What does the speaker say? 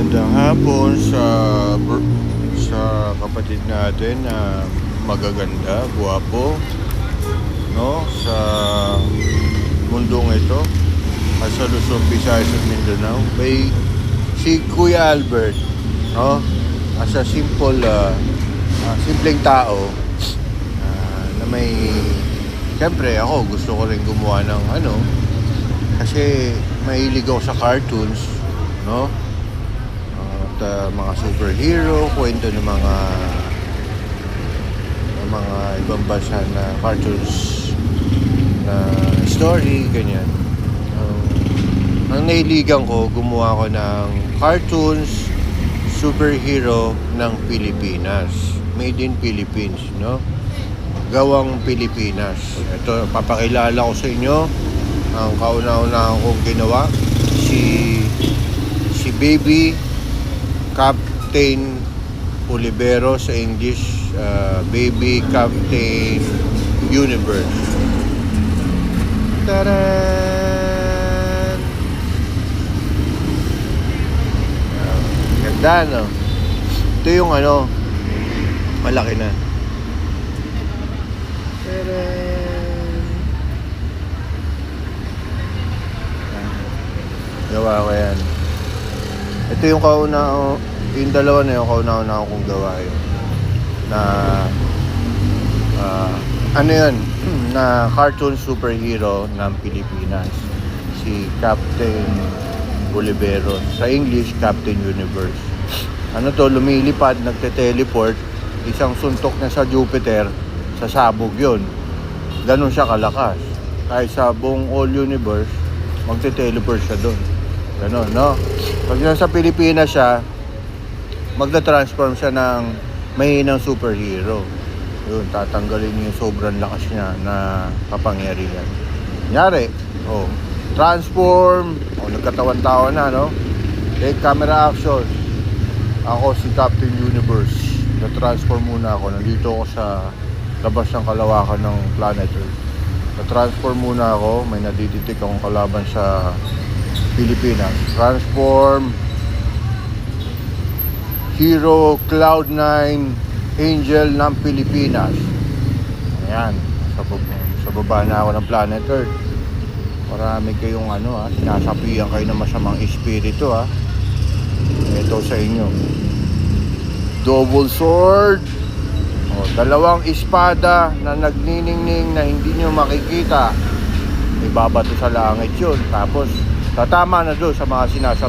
Magandang hapon sa kapatid natin na magaganda, guwapo, no, sa mundong ito, sa Luzon, Visayas at Mindanao. May si Kuya Albert, no, as a simpleng tao, na may, siyempre ako gusto ko rin gumawa ng kasi mahilig ako sa cartoons, no? At mga superhero, kwento ng mga ibang bansa na cartoons na story, ganyan. Ang nahiligan ko, gumawa ko ng cartoons superhero ng Pilipinas. Made in Philippines, no? Gawang Pilipinas. Ito, papakilala ko sa inyo ang kauna-unahan kong ginawa, si Baby Captain Olivero, sa English, Baby Captain Universe. Taran! Ganda, no? Ito yung malaki na. Taran! Gawa ko yan. Ito yung yung dalawa na yung kauna-una kong gawa yun. Na yun? Na cartoon superhero ng Pilipinas. Si Captain Olivero. Sa English, Captain Universe. Lumilipad, nagte-teleport. Isang suntok na sa Jupiter, sasabog yun. Ganun siya kalakas. Kahit sa buong all universe, magte-teleport siya doon. Ganon, no? Pag nasa Pilipinas siya, magda-transform siya ng mahinang superhero. Yun, tatanggalin yung sobrang lakas niya na kapangyarihan. Kunyari, transform, nagkatawan-tawan na, no? Take camera action. Ako si Captain Universe. Na-transform muna ako. Nandito ako sa labas ng kalawakan ng planet Earth. Na-transform muna ako. May nadidetect akong kalaban sa Pilipinas. Transform Hero Cloud9 Angel ng Pilipinas. Ayan, sa baba na ako ng planet Earth. Marami kayong sinasapian kayo ng masamang espiritu, ito sa inyo. Double sword, dalawang espada na nagniningning na hindi nyo makikita. Ibabato sa langit yun. Tapos tatama na doon sa mga sinasapian